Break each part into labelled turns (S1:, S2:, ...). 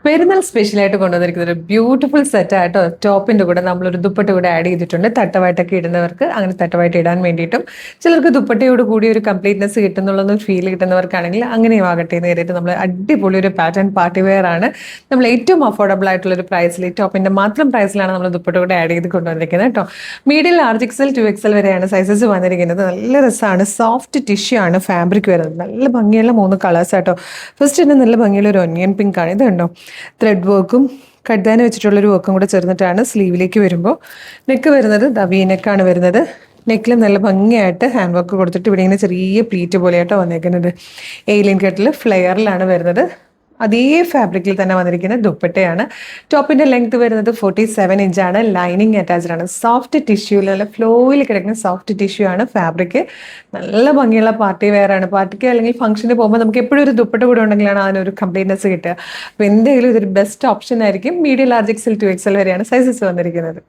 S1: പെരുന്നാൾ സ്പെഷ്യലായിട്ട് കൊണ്ടുവന്നിരിക്കുന്നത് ഒരു ബ്യൂട്ടിഫുൾ സെറ്റായിട്ടോ ടോപ്പിന്റെ കൂടെ നമ്മളൊരു ദുപ്പട്ട കൂടെ ആഡ് ചെയ്തിട്ടുണ്ട്. തട്ടവായിട്ടൊക്കെ ഇടുന്നവർക്ക് അങ്ങനെ തട്ടവായിട്ട് ഇടാൻ വേണ്ടിയിട്ടും, ചിലർക്ക് ദുപ്പട്ടയോട് കൂടി ഒരു കംപ്ലീറ്റ്നെസ് കിട്ടുന്നുള്ളൊന്ന് ഫീൽ കിട്ടുന്നവർക്കാണെങ്കിൽ അങ്ങനെയും ആകട്ടെ എന്ന് കരുതിയിട്ട് നമ്മൾ അടിപൊളി ഒരു പാറ്റേൺ പാർട്ടി വെയർ ആണ്. നമ്മൾ ഏറ്റവും അഫോർഡബിൾ ആയിട്ടുള്ള ഒരു പ്രൈസിൽ, ടോപ്പിന്റെ മാത്രം പ്രൈസിലാണ് നമ്മൾ ദുപ്പട്ട കൂടെ ആഡ് ചെയ്ത് കൊണ്ടുവന്നിരിക്കുന്നത് കേട്ടോ. മീഡിയം ലാർജ് എക്സൽ 2XL വരെയാണ് സൈസസ് വന്നിരിക്കുന്നത്. നല്ല രസമാണ്, സോഫ്റ്റ് ടിഷ്യൂ ആണ് ഫാബ്രിക് വരുന്നത്. നല്ല ഭംഗിയുള്ള 3 കളേഴ്സ് ആട്ടോ. ഫസ്റ്റ് തന്നെ നല്ല ഭംഗിയുള്ള ഒരു ഒനിയൻ പിങ്ക് ആണ്. ഇത് കണ്ടോ, ത്രെഡ് വർക്കും കഡ്ദാന വെച്ചിട്ടുള്ളൊരു വർക്കും കൂടെ ചേർന്നിട്ടാണ് സ്ലീവിലേക്ക് വരുമ്പോൾ. നെക്ക് വരുന്നത് വി നെക്കാണ് വരുന്നത്. നെക്കിൽ നല്ല ഭംഗിയായിട്ട് ഹാൻഡ് വർക്ക് കൊടുത്തിട്ട് ഇവിടെ ഇങ്ങനെ ചെറിയ പ്ലീറ്റ് പോലെയായിട്ടോ വന്നേക്കുന്നത്. ഏലിയൻ കട്ടിൽ ഫ്ലെയറിലാണ് വരുന്നത്. അതേ ഫാബ്രിക്കിൽ തന്നെ വന്നിരിക്കുന്ന ദുപ്പട്ടയാണ്. ടോപ്പിന്റെ ലെങ്ത് വരുന്നത് 47 ഇഞ്ചാണ്. ലൈനിങ് അറ്റാച്ച്ഡ് ആണ്. സോഫ്റ്റ് ടിഷ്യൂവിൽ നല്ല ഫ്ലോയിൽ കിടക്കുന്ന സോഫ്റ്റ് ടിഷ്യൂ ആണ് ഫാബ്രിക്. നല്ല ഭംഗിയുള്ള പാർട്ടി വെയർ ആണ്. പാർട്ടിക്ക് അല്ലെങ്കിൽ ഫംഗ്ഷന് പോകുമ്പോൾ നമുക്ക് എപ്പോഴും ഒരു ദുപ്പട്ട കൂടെ ഉണ്ടെങ്കിലാണ് അതിനൊരു കംപ്ലീറ്റ്നെസ് കിട്ടുക. അപ്പോൾ എന്തെങ്കിലും ഇതൊരു ബെസ്റ്റ് ഓപ്ഷൻ ആയിരിക്കും. മീഡിയം ലാർജ് എക്സൽ 2XL വരെയാണ് സൈസസ് വന്നിരിക്കുന്നത്.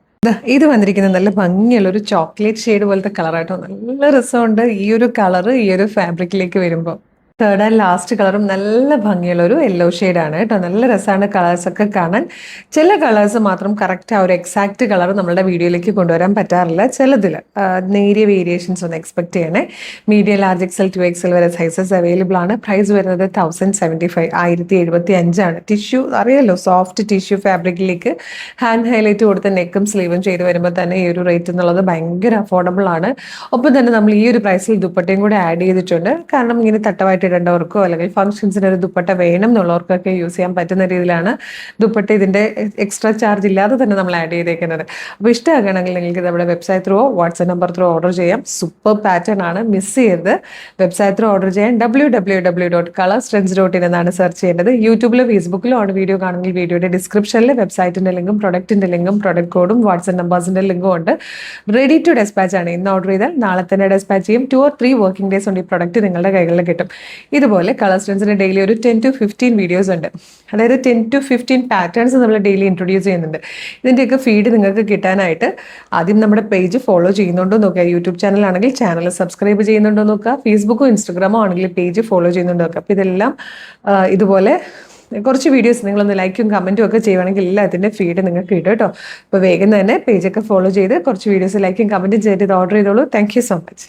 S1: ഇത് വന്നിരിക്കുന്നത് നല്ല ഭംഗിയുള്ള ഒരു ചോക്ലേറ്റ് ഷെയ്ഡ് പോലത്തെ കളറായിട്ടോ. നല്ല രസമുണ്ട് ഈ ഒരു കളറ് ഈ ഒരു ഫാബ്രിക്കിലേക്ക് വരുമ്പോൾ. തേർഡ് ആൻഡ് ലാസ്റ്റ് കളറും നല്ല ഭംഗിയുള്ള ഒരു യെല്ലോ ഷെയ്ഡാണ് കേട്ടോ. നല്ല രസമാണ് കളേഴ്സൊക്കെ കാണാൻ. ചില കളേഴ്സ് മാത്രം കറക്റ്റ് ആ ഒരു എക്സാക്ട് കളർ നമ്മുടെ വീഡിയോയിലേക്ക് കൊണ്ടുവരാൻ പറ്റാറില്ല. ചിലതിൽ നേരിയ വേരിയേഷൻസ് ഒന്ന് എക്സ്പെക്ട് ചെയ്യണേ. മീഡിയം ലാർജ് എക്സൽ 2XL വരെ സൈസസ് അവൈലബിൾ ആണ്. പ്രൈസ് വരുന്നത് 1075, 1075 ടിഷ്യൂ അറിയാലോ, സോഫ്റ്റ് ടിഷ്യൂ ഫാബ്രിക്കിലേക്ക് ഹാൻഡ് ഹൈലൈറ്റ് കൊടുത്ത നെക്കും സ്ലീവും ചെയ്ത് വരുമ്പോൾ തന്നെ ഈ ഒരു റേറ്റ് എന്നുള്ളത് ഭയങ്കര അഫോർഡബിൾ ആണ്. ഒപ്പം തന്നെ നമ്മൾ ഈ ഒരു പ്രൈസിൽ ദുപ്പട്ടയും കൂടെ ആഡ് ചെയ്തിട്ടുണ്ട്. കാരണം ഇങ്ങനെ തട്ടവായിട്ട് ഇടേണ്ടവർക്കോ അല്ലെങ്കിൽ ഫംഗ്ഷൻസിന് ഒരു ദുപ്പട്ട വേണം എന്നുള്ളവർക്കൊക്കെ യൂസ് ചെയ്യാൻ പറ്റുന്ന രീതിയിലാണ് ദുപ്പട്ട ഇതിന്റെ എക്സ്ട്രാ ചാർജ് ഇല്ലാതെ തന്നെ നമ്മൾ ആഡ് ചെയ്തേക്കുന്നത്. അപ്പോൾ ഇഷ്ടമാകണമെങ്കിൽ നിങ്ങൾക്ക് നമ്മുടെ website through WhatsApp number through order ചെയ്യാം. സൂപ്പർ പാറ്റേൺ ആണ്, മിസ് ചെയ്യരുത്. വെബ്സൈറ്റ് ത്രൂ ഓർഡർ ചെയ്യാൻ www.colorstrends.in എന്നാണ് സെർച്ച് ചെയ്യേണ്ടത്. യൂട്യൂബിലോ ഫേസ്ബുക്കിലോ ആണ് വീഡിയോ കാണുമെങ്കിൽ വീഡിയോയുടെ ഡിസ്ക്രിപ്ഷനിൽ വെബ്സൈറ്റിന്റെ ലിങ്കും പ്രൊഡക്റ്റിന്റെ ലിങ്കും പ്രൊഡക്റ്റ് കോഡും വാട്സ്ആപ്പ് നമ്പേഴ്സിന്റെ ലിങ്കും ഉണ്ട്. റെഡി ടു ഡെസ്പാച്ച് ആണ്. ഇന്ന് ഓർഡർ ചെയ്താൽ നാളെ തന്നെ ഡെസ്പാച്ച് ചെയ്യും. 2 or 3 വർക്കിംഗ് ഡേയ്സ് കൊണ്ട് ഈ പ്രൊഡക്റ്റ് നിങ്ങളുടെ കൈകളിൽ കിട്ടും. ഇതുപോലെ കളർ സ്ട്രെൻസിന് ഡെയിലി ഒരു 10 to 15 വീഡിയോസ് ഉണ്ട്. അതായത് 10 to 15 പാറ്റേൺസ് നമ്മൾ ഡെയിലി ഇൻട്രൊഡ്യൂസ് ചെയ്യുന്നുണ്ട്. ഇതിൻ്റെയൊക്കെ ഫീഡ് നിങ്ങൾക്ക് കിട്ടാനായിട്ട് ആദ്യം നമ്മുടെ പേജ് ഫോളോ ചെയ്യുന്നുണ്ടോ നോക്കുക. യൂട്യൂബ് ചാനലാണെങ്കിൽ ചാനൽ സബ്സ്ക്രൈബ് ചെയ്യുന്നുണ്ടോ നോക്കുക. ഫേസ്ബുക്കോ ഇൻസ്റ്റഗ്രാമോ ആണെങ്കിൽ പേജ് ഫോളോ ചെയ്യുന്നുണ്ടോ നോക്കുക. അപ്പോൾ ഇതെല്ലാം ഇതുപോലെ കുറച്ച് വീഡിയോസ് നിങ്ങളൊന്ന് ലൈക്കും കമൻറ്റും ഒക്കെ ചെയ്യുവാണെങ്കിൽ എല്ലാത്തിൻ്റെ ഫീഡ് നിങ്ങൾക്ക് കിട്ടും കേട്ടോ. അപ്പോൾ വേഗം തന്നെ പേജൊക്കെ ഫോളോ ചെയ്ത് കുറച്ച് വീഡിയോസ് ലൈക്കും കമൻറ്റും ചെയ്ത് ഇത് ഓർഡർ ചെയ്തോളൂ. Thank you so much.